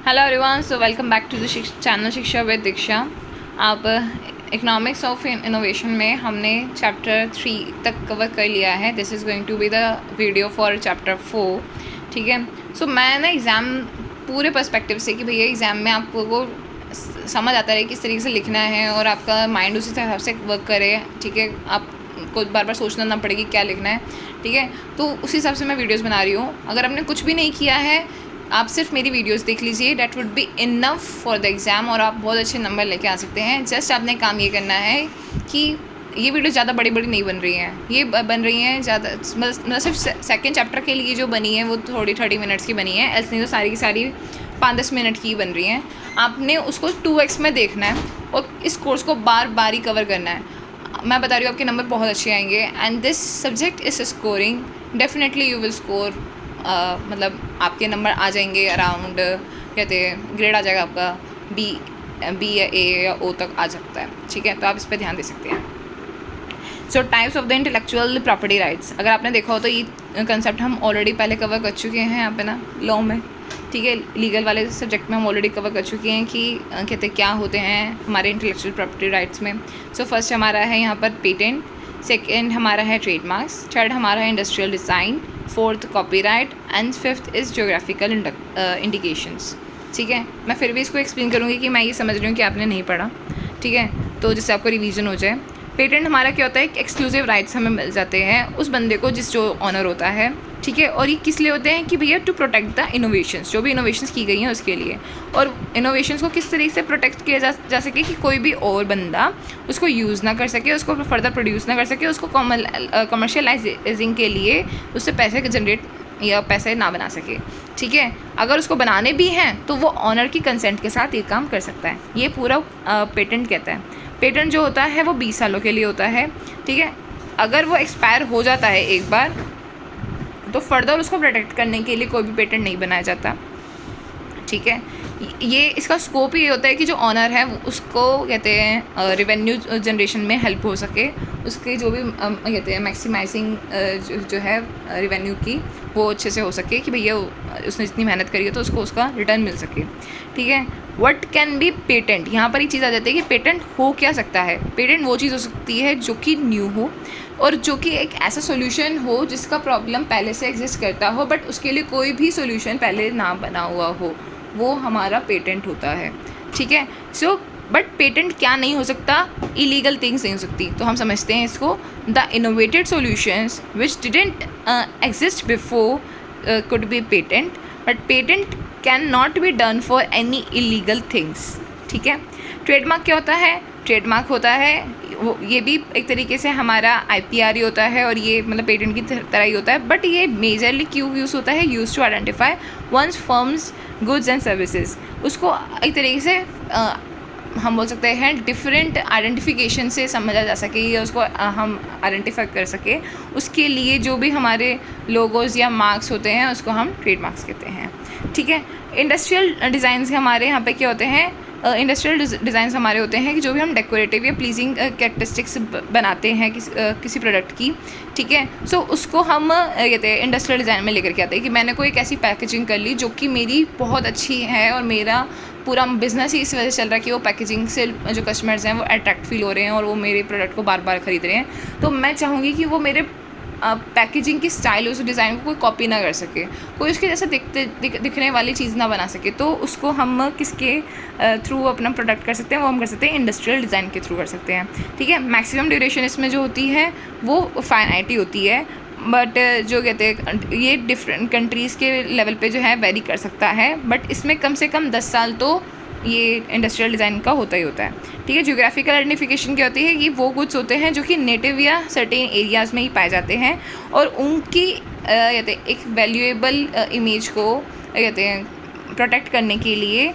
Hello everyone, so welcome back to the channel Shiksha with Diksha. आप economics of innovation में हमने chapter 3 तक cover कर लिया है। This is going to be the video for chapter 4। ठीक है। सो मैं ना एग्ज़ाम पूरे पर्सपेक्टिव से कि भैया एग्ज़ाम में आपको समझ आता रहे किस तरीके से लिखना है और आपका माइंड उसी हिसाब से वर्क करे। ठीक है, आपको बार बार सोचना ना पड़े कि क्या लिखना है। ठीक है, तो उसी हिसाब से मैं वीडियोस बना रही हूँ। अगर आपने कुछ भी नहीं किया है, आप सिर्फ मेरी वीडियोस देख लीजिए, that would be enough for the exam और आप बहुत अच्छे नंबर लेके आ सकते हैं। जस्ट आपने काम ये करना है कि ये वीडियो ज़्यादा बड़ी बड़ी नहीं बन रही हैं, ये बन रही हैं ज़्यादा मतलब सिर्फ सेकेंड चैप्टर के लिए जो बनी है वो थोड़ी 30 मिनट्स की बनी है, ऐसे नहीं तो सारी की सारी 5-10 मिनट की बन रही हैं। आपने उसको 2x में देखना है और इस कोर्स को बार बार ही कवर करना है। मैं बता रही हूँ आपके नंबर बहुत अच्छे आएंगे and this subject is scoring, definitely you will score. मतलब आपके नंबर आ जाएंगे अराउंड, कहते हैं ग्रेड आ जाएगा आपका बी या ए या ओ तक आ सकता है। ठीक है, तो आप इस पर ध्यान दे सकते हैं। सो types of the intellectual property rights, अगर आपने देखा हो तो ये कंसेप्ट हम ऑलरेडी पहले कवर कर चुके हैं यहाँ पे ना लॉ में। ठीक है, लीगल वाले सब्जेक्ट में हम ऑलरेडी कवर कर चुके हैं कि कहते क्या होते हैं हमारे इंटेलेक्चुअल प्रॉपर्टी राइट्स में। सो फर्स्ट हमारा है यहाँ पर पेटेंट, सेकेंड हमारा है ट्रेडमार्क्स, थर्ड हमारा है industrial design, fourth copyright and fifth is geographical indications. ठीक है, मैं फिर भी इसको एक्सप्लेन करूँगी कि मैं ये समझ रही हूँ कि आपने नहीं पढ़ा। ठीक है, तो जिससे आपको रिवीजन हो जाए। पेटेंट हमारा क्या होता है, एक एक्सक्लूसिव राइट्स हमें मिल जाते हैं उस बंदे को जो ऑनर होता है। ठीक है, और ये किस लिए होते हैं कि भैया टू प्रोटेक्ट द इनोवेशंस, जो भी इनोवेशंस की गई हैं उसके लिए। और इनोवेशंस को किस तरीके से प्रोटेक्ट किया जा सके कि कोई भी और बंदा उसको यूज़ ना कर सके, उसको फर्दर प्रोड्यूस ना कर सके, उसको कमर्शियलाइजिंग के लिए उससे पैसे जनरेट या पैसे ना बना सके। ठीक है, अगर उसको बनाने भी हैं तो वो ऑनर की कंसेंट के साथ ये काम कर सकता है। ये पूरा पेटेंट कहता है। पेटेंट जो होता है वो 20 सालों के लिए होता है। ठीक है, अगर वो एक्सपायर हो जाता है एक बार तो फर्दर उसको प्रोटेक्ट करने के लिए कोई भी पेटेंट नहीं बनाया जाता। ठीक है, ये इसका स्कोप ये होता है कि जो ऑनर है उसको कहते हैं रेवेन्यू जनरेशन में हेल्प हो सके, उसके जो भी कहते हैं मैक्सिमाइजिंग जो है रेवेन्यू की वो अच्छे से हो सके कि भैया उसने जितनी मेहनत करी है तो उसको उसका रिटर्न मिल सके। ठीक है, व्हाट कैन बी पेटेंट, यहाँ पर एक चीज़ आ जाती है कि पेटेंट हो क्या सकता है। पेटेंट वो चीज़ हो सकती है जो कि न्यू हो और जो कि एक ऐसा सोल्यूशन हो जिसका प्रॉब्लम पहले से एग्जिस्ट करता हो बट उसके लिए कोई भी सोल्यूशन पहले ना बना हुआ हो, वो हमारा पेटेंट होता है। ठीक है, सो बट पेटेंट क्या नहीं हो सकता, इलीगल थिंग्स नहीं हो सकती। तो हम समझते हैं इसको, the innovated solutions which didn't exist before could be patent, but patent can not be done for any illegal things. ठीक है, ट्रेडमार्क क्या होता है, ट्रेडमार्क होता है वो ये भी एक तरीके से हमारा IPR ही होता है और ये मतलब पेटेंट की तरह ही होता है। बट ये मेजरली क्यों यूज़ होता है, use to identify one's firms goods and services. उसको एक तरीके से हम बोल सकते हैं डिफरेंट आइडेंटिफिकेशन से समझा जा सके या उसको हम आइडेंटिफाई कर सके, उसके लिए जो भी हमारे लोगोज या मार्क्स होते हैं उसको हम ट्रेडमार्क्स कहते हैं। ठीक है, इंडस्ट्रियल डिज़ाइंस हमारे यहाँ पे क्या होते हैं, इंडस्ट्रियल डिज़ाइंस हमारे होते हैं कि जो भी हम डेकोरेटिव या प्लीजिंग कैरेक्टरिस्टिक्स बनाते हैं किसी प्रोडक्ट की। ठीक है, सो उसको हम कहते हैं इंडस्ट्रियल डिज़ाइन में लेकर के आते हैं कि मैंने कोई एक ऐसी पैकेजिंग कर ली जो कि मेरी बहुत अच्छी है और मेरा पूरा बिजनेस ही इस वजह से चल रहा है कि वो पैकेजिंग से जो कस्टमर्स हैं वो अट्रैक्ट फील हो रहे हैं और वो मेरे प्रोडक्ट को बार बार ख़रीद रहे हैं। तो मैं चाहूँगी कि वो मेरे पैकेजिंग की स्टाइल, उस डिज़ाइन को कोई कॉपी ना कर सके, कोई उसके जैसे दिखने वाली चीज़ ना बना सके। तो उसको हम किसके थ्रू अपना प्रोडक्ट कर सकते हैं, वो हम कर सकते हैं इंडस्ट्रियल डिज़ाइन के थ्रू कर सकते हैं। ठीक है, मैक्सिमम ड्यूरेशन इसमें जो होती है वो फाइनाइट ही होती है, बट जो कहते हैं ये डिफरेंट कंट्रीज़ के लेवल पे जो है वेरी कर सकता है, बट इसमें कम से कम 10 साल तो ये इंडस्ट्रियल डिज़ाइन का होता ही होता है। ठीक है, ज्योग्राफिकल आइडेंटिफिकेशन क्या होती है कि वो गुड्स होते हैं जो कि नेटिव या सर्टेन एरियाज़ में ही पाए जाते हैं और उनकी कहते हैं एक वैल्यूएबल इमेज को कहते हैं प्रोटेक्ट करने के लिए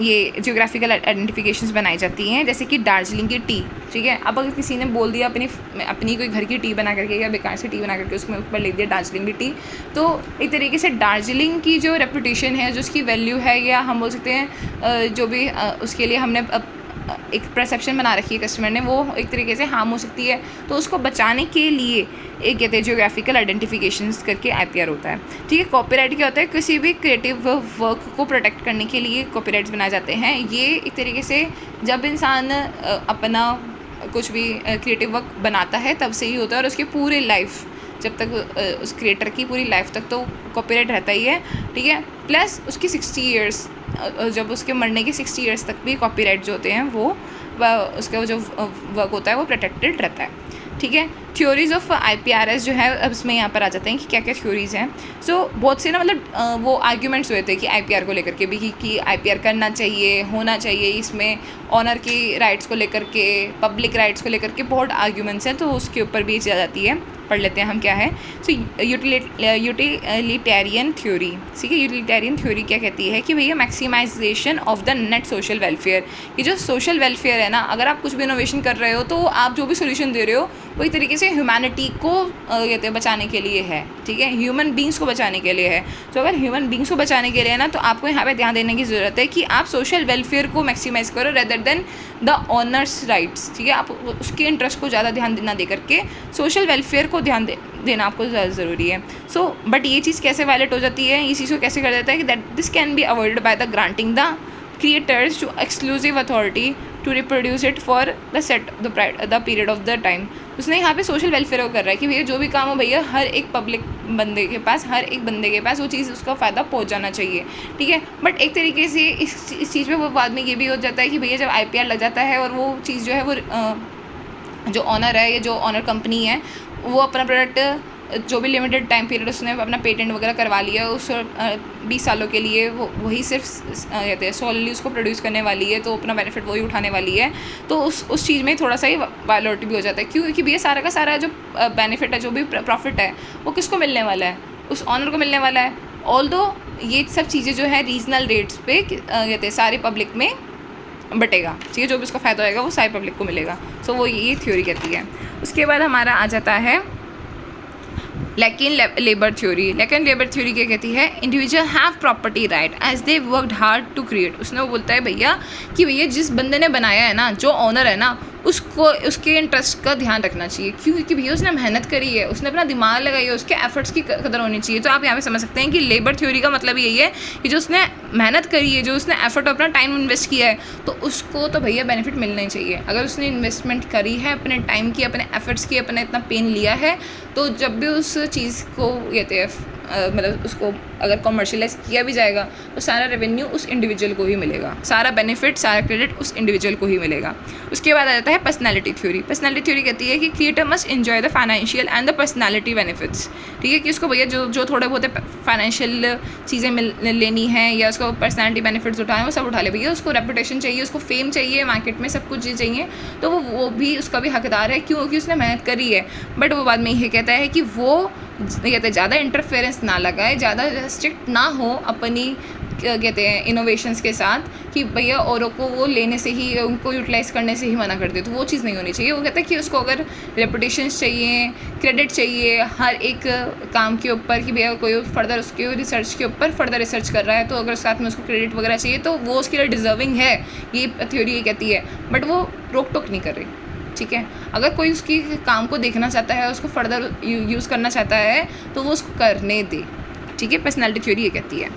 ये ज्योग्राफिकल आइडेंटिफिकेशंस बनाई जाती हैं। जैसे कि दार्जिलिंग की टी। ठीक है, अब अगर किसी ने बोल दिया अपनी कोई घर की टी बना करके या बेकार से टी बना करके उसमें ऊपर लिख दिया दार्जिलिंग की टी, तो एक तरीके से दार्जिलिंग की जो रेपुटेशन है, जो उसकी वैल्यू है, या हम बोल सकते हैं जो भी उसके लिए हमने एक परसेप्शन बना रखी है कस्टमर ने, वो एक तरीके से हार्म हो सकती है। तो उसको बचाने के लिए एक कहते हैं जियोग्राफिकल आइडेंटिफिकेशंस करके IPR होता है। ठीक है, कॉपीराइट क्या होता है? किसी भी क्रिएटिव वर्क को प्रोटेक्ट करने के लिए कॉपीराइट्स बनाए जाते हैं। ये एक तरीके से जब इंसान अपना कुछ भी क्रिएटिव वर्क बनाता है तब से ही होता है, और उसकी पूरी लाइफ, जब तक उस क्रिएटर की पूरी लाइफ तक तो कॉपीराइट रहता ही है। ठीक है, प्लस उसकी 60 ईयर्स, जब उसके मरने के 60 ईयर्स तक भी कॉपीराइट जो होते हैं वो उसका जो वर्क होता है वो प्रोटेक्टेड रहता है। ठीक है, थ्योरीज ऑफ IPRS जो है, अब इसमें यहाँ पर आ जाते हैं कि क्या क्या थ्योरीज़ हैं। सो बहुत से ना मतलब वो आर्ग्यूमेंट्स हुए थे कि IPR को लेकर के भी कि IPR करना चाहिए, होना चाहिए, इसमें ऑनर की राइट्स को लेकर के, पब्लिक राइट्स को लेकर के बहुत आर्ग्यूमेंट्स हैं। तो उसके ऊपर भी जा जाती है, पढ़ लेते हैं हम क्या है। सो यूटिलिटेरियन थ्योरी, ठीक है, यूटिलिटेरियन थ्योरी क्या कहती है कि भैया maximisation of the net social welfare. ये जो सोशल वेलफेयर है ना, अगर आप कुछ भी इनोवेशन कर रहे हो तो आप जो भी सोल्यूशन दे रहे हो वही तरीके से ह्यूमैनिटी को कहते हैं बचाने के लिए है। ठीक है, ह्यूमन बींग्स को बचाने के लिए है। तो अगर ह्यूमन बींग्स को बचाने के लिए है ना, तो आपको यहाँ पे ध्यान देने की ज़रूरत है कि आप सोशल वेलफेयर को मैक्सिमाइज करो rather than the honours rights. ठीक है, आप उसके इंटरेस्ट को ज़्यादा ध्यान ना दे करके सोशल वेलफेयर को ध्यान देना आपको ज़्यादा ज़रूरी है। सो बट ये चीज़ कैसे वायलेट हो जाती है, इस चीज़ को कैसे कर देता है कि that this can be avoided by the granting the creators to exclusive authority to reproduce it for the period of the time। उसने यहाँ पे सोशल वेलफेयर को कर रहा है कि भैया जो भी काम हो भैया हर एक पब्लिक बंदे के पास, हर एक बंदे के पास वो चीज़ उसका फ़ायदा पहुँच जाना चाहिए। ठीक है, बट एक तरीके से इस चीज़ पे वो बाद में ये भी हो जाता है कि भैया जब IPR लग जाता है और वो चीज़ जो है वो जो ऑनर है या जो ऑनर कंपनी है वो अपना प्रोडक्ट जो भी लिमिटेड टाइम पीरियड उसने अपना पेटेंट वगैरह करवा लिया उस 20 सालों के लिए, वो वही सिर्फ कहते हैं सोलली उसको प्रोड्यूस करने वाली है, तो अपना बेनिफिट वही उठाने वाली है। तो उस चीज़ में थोड़ा सा ही वायलेट भी हो जाता है। क्यों? क्योंकि भैया सारा का सारा जो बेनिफिट है, जो भी प्रॉफिट है, वो किसको मिलने वाला है? उस ऑनर को मिलने वाला है। ऑल्दो ये सब चीज़ें जो है रीजनल रेट्स पे कहते हैं सारी पब्लिक में बटेगा। ठीक है, जो भी उसका फ़ायदा होएगा वो सारी पब्लिक को मिलेगा। सो वो ये थ्योरी कहती है। उसके बाद हमारा आ जाता है लेकिन लेबर थ्योरी। लेकिन लेबर थ्योरी क्या कहती है? Individual have property right as they worked hard to create. उसने वो बोलता है भैया कि भैया जिस बंदे ने बनाया है ना, जो ऑनर है ना, उसको उसके इंटरेस्ट का ध्यान रखना चाहिए। क्यों? क्योंकि भैया उसने मेहनत करी है, उसने अपना दिमाग लगाई है, उसके एफर्ट्स की कदर होनी चाहिए। तो आप यहाँ पे समझ सकते हैं कि लेबर थ्योरी का मतलब यही है कि जो उसने मेहनत करी है, जो उसने एफर्ट अपना टाइम इन्वेस्ट किया है, तो उसको तो भैया बेनिफिट मिलना ही चाहिए। अगर उसने इन्वेस्टमेंट करी है, अपने टाइम की, अपने एफर्ट्स की, अपने इतना पेन लिया है, तो जब भी उस चीज़ को कहते हैं मतलब उसको अगर कॉमर्शियलाइज किया भी जाएगा तो सारा रेवेन्यू उस इंडिविजुअल को ही मिलेगा, सारा बेनिफिट, सारा क्रेडिट उस इंडिविजुअल को ही मिलेगा। उसके बाद आ जाता है पर्सनैलिटी थ्योरी। पर्सनैलिटी थ्योरी कहती है कि creator must enjoy the financial and the personality benefits. ठीक है, कि उसको भैया जो थोड़े बहुत फाइनेंशियल चीज़ें लेनी है या उसको पर्सनैलिटी बेनिफिट्स उठाएं, वो सब उठा ले भैया। उसको रेपुटेशन चाहिए, उसको फेम चाहिए, मार्केट में सब कुछ चाहिए, तो वो भी उसका भी हकदार है। क्योंकि उसने मेहनत करी है। बट वो बाद में ये कहता है कि वो कहते हैं ज़्यादा इंटरफेरेंस ना लगाए, ज़्यादा स्ट्रिक्ट ना हो अपनी कहते हैं इनोवेशंस के साथ कि भैया औरों को वो लेने से ही, उनको यूटिलाइज़ करने से ही मना कर दे। तो वो चीज़ नहीं होनी चाहिए। वो कहता है कि उसको अगर रेपुटेशंस चाहिए, क्रेडिट चाहिए हर एक काम के ऊपर, कि भैया कोई फर्दर उसके रिसर्च के ऊपर फर्दर रिसर्च कर रहा है, तो अगर साथ में उसको क्रेडिट वगैरह चाहिए तो वो उसके लिए डिज़र्विंग है। ये थ्योरी ये कहती है। बट वो रोक टोक नहीं कर रही। ठीक है, अगर कोई उसकी काम को देखना चाहता है, उसको फर्दर यूज़ करना चाहता है, तो वो उसको करने दे। ठीक है, पर्सनैलिटी थ्योरी ये कहती है।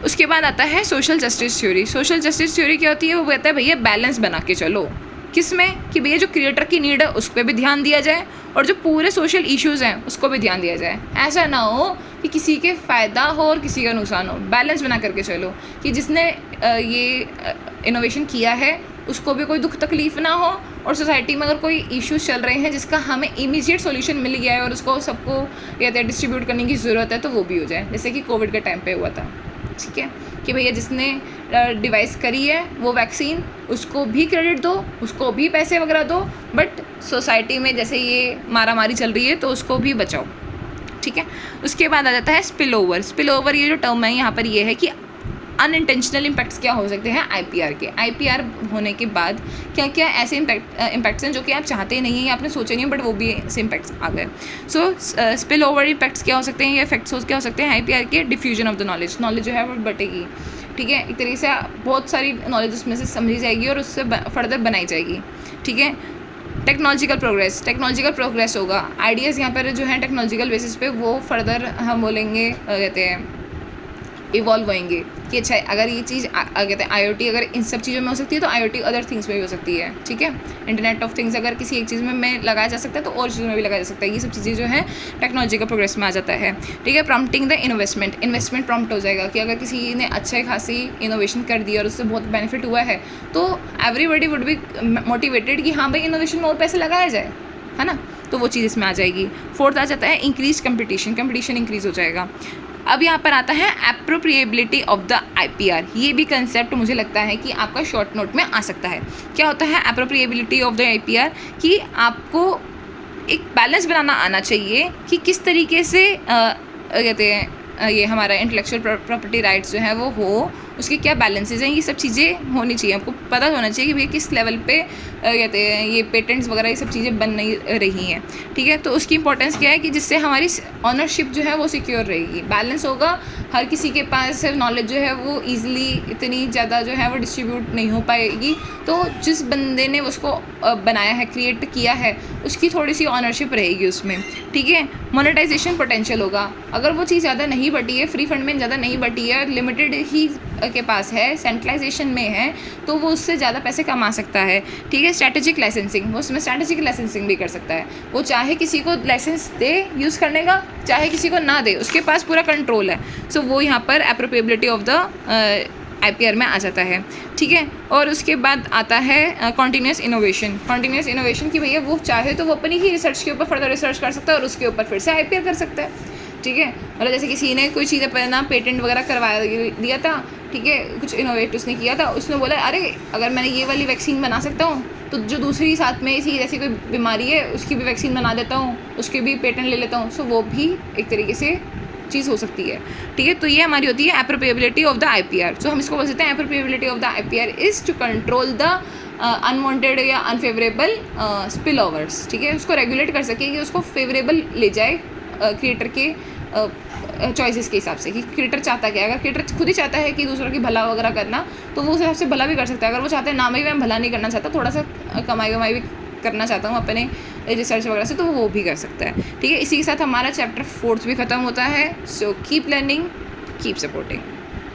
उसके बाद आता है social justice theory. Social justice theory क्या होती है? वो कहता है भैया बैलेंस बना के चलो। किस में? कि भैया जो क्रिएटर की नीड है उस पर भी ध्यान दिया जाए और जो पूरे सोशल इश्यूज़ हैं उसको भी ध्यान दिया जाए। ऐसा ना हो कि किसी के फ़ायदा हो और किसी का नुकसान हो। बैलेंस बना करके चलो कि जिसने ये इनोवेशन किया है उसको भी कोई दुख तकलीफ़ ना हो, और सोसाइटी में अगर कोई इश्यूज़ चल रहे हैं जिसका हमें इमीडिएट सॉल्यूशन मिल गया है और उसको सबको कहते हैं डिस्ट्रीब्यूट करने की ज़रूरत है, तो वो भी हो जाए। जैसे कि कोविड के टाइम पे हुआ था। ठीक है, कि भैया जिसने डिवाइस करी है वो वैक्सीन, उसको भी क्रेडिट दो, उसको भी पैसे वगैरह दो, बट सोसाइटी में जैसे ये मारा मारी चल रही है तो उसको भी बचाओ। ठीक है, उसके बाद आ जाता है स्पिल ओवर। स्पिल ओवर ये जो टर्म है यहाँ पर ये है कि अनइंटेंशनल इम्पैक्ट्स क्या हो सकते हैं IPR के। IPR होने के बाद क्या क्या ऐसे इम्पैक्ट्स हैं जो कि आप चाहते नहीं हैं या आपने सोचे नहीं, बट वो भी ऐसे इम्पैक्ट्स आ गए। सो स्पिल ओवर इम्पैक्ट्स क्या हो सकते हैं, ये इफेक्ट्स क्या हो सकते हैं IPR के? डिफ्यूजन ऑफ द नॉलेज जो है वो बटेगी। ठीक है। एक तरीके से बहुत सारी नॉलेज उसमें से समझी जाएगी और उससे फर्दर बनाई जाएगी, ठीक है। टेक्नोलॉजिकल प्रोग्रेस होगा, आइडियाज़ यहाँ पर जो है टेक्नोलॉजिकल बेसिस पे वो फर्दर हम बोलेंगे कहते हैं इवॉल्व होएंगे कि अच्छा अगर ये चीज़ कहते हैं IoT अगर इन सब चीज़ों में हो सकती है तो IoT अदर थिंग्स में भी हो सकती है, ठीक है। इंटरनेट ऑफ थिंग्स अगर किसी एक चीज़ में लगाया जा सकता है तो और चीज़ों में भी लगाया जा सकता है। ये सब चीज़ें जो है टेक्नोलॉजिकल प्रोग्रेस में आ जाता है, ठीक है। प्रॉम्प्टिंग द इन्वेस्टमेंट प्रॉम्प्ट हो जाएगा कि अगर किसी ने अच्छे खासी इनोवेशन कर दी और उससे बहुत बेनिफिट हुआ है तो एवरीबडी वुड बी मोटिवेटेड कि हाँ भाई इनोवेशन में और पैसे लगाया जाए, है ना। तो वो चीज़ इसमें आ जाएगी। फोर्थ आ जाता है इंक्रीज कंपटीशन इंक्रीज हो जाएगा। अब यहाँ पर आता है एप्रोप्रिएबिलिटी ऑफ द IPR। ये भी कंसेप्ट मुझे लगता है कि आपका शॉर्ट नोट में आ सकता है। क्या होता है एप्रोप्रिएबिलिटी ऑफ द IPR? कि आपको एक बैलेंस बनाना आना चाहिए कि किस तरीके से कहते हैं ये हमारा इंटेलेक्चुअल प्रॉपर्टी राइट्स जो है वो हो, उसके क्या बैलेंसेज हैं, ये सब चीज़ें होनी चाहिए। आपको पता होना चाहिए कि भैया किस लेवल पे कहते हैं ये पेटेंट्स वगैरह ये सब चीज़ें बन नहीं रही हैं, ठीक है। तो उसकी इंपॉर्टेंस क्या है कि जिससे हमारी ऑनरशिप जो है वो सिक्योर रहेगी, बैलेंस होगा, हर किसी के पास नॉलेज जो है वो ईजिली इतनी ज़्यादा जो है वो डिस्ट्रीब्यूट नहीं हो पाएगी। तो जिस बंदे ने उसको बनाया है, क्रिएट किया है, उसकी थोड़ी सी ऑनरशिप रहेगी उसमें, ठीक है। मोनेटाइजेशन पोटेंशियल होगा, अगर वो चीज़ ज़्यादा नहीं बटी है, फ्री फंड में ज़्यादा नहीं बटी है, लिमिटेड ही के पास है, सेंट्रलाइजेशन में है, तो वो उससे ज़्यादा पैसे कमा सकता है, ठीक है। स्ट्रैटेजिक लाइसेंसिंग, वो उसमें स्ट्रैटेजिक लाइसेंसिंग भी कर सकता है। वो चाहे किसी को लाइसेंस दे यूज़ करने का, चाहे किसी को ना दे, उसके पास पूरा कंट्रोल है। सो वो यहाँ पर एप्रोप्रिएबिलिटी ऑफ द IPR में आ जाता है, ठीक है। और उसके बाद आता है कॉन्टीन्यूस इनोवेशन कि भैया वो चाहे तो वो अपनी ही रिसर्च के ऊपर फर्दर रिसर्च कर सकता है और उसके ऊपर फिर से IPR कर सकता है, ठीक है। मतलब जैसे किसी ने कोई चीज़ अपना पेटेंट वगैरह करवा दिया था, ठीक है, कुछ इनोवेट उसने किया था, उसने बोला अरे अगर मैंने ये वाली वैक्सीन बना सकता हूँ तो जो दूसरी साथ में इसी जैसी कोई बीमारी है उसकी भी वैक्सीन बना देता हूँ, उसके भी पेटेंट ले लेता हूँ। सो वो भी एक तरीके से चीज़ हो सकती है, ठीक है। तो ये हमारी होती है appropriability of the IPR। So हम इसको बोल सकते हैं appropriability of the IPR is to control the unwanted या अनफेवरेबल स्पिल ओवर्स, ठीक है। उसको रेगुलेट कर सके कि उसको फेवरेबल ले जाए क्रिएटर के चॉइसेस के हिसाब से कि क्रिएटर चाहता क्या है। अगर क्रिएटर खुद ही चाहता है कि दूसरों की भला वगैरह करना तो वो उस हिसाब से भला भी कर सकता है। अगर वो चाहते हैं ना भाई मैं भला नहीं करना चाहता, थोड़ा सा कमाई भी करना चाहता हूँ अपने रिसर्च वगैरह से, तो वो भी कर सकता है, ठीक है। इसी के साथ हमारा चैप्टर 4 भी ख़त्म होता है। So keep learning, keep supporting.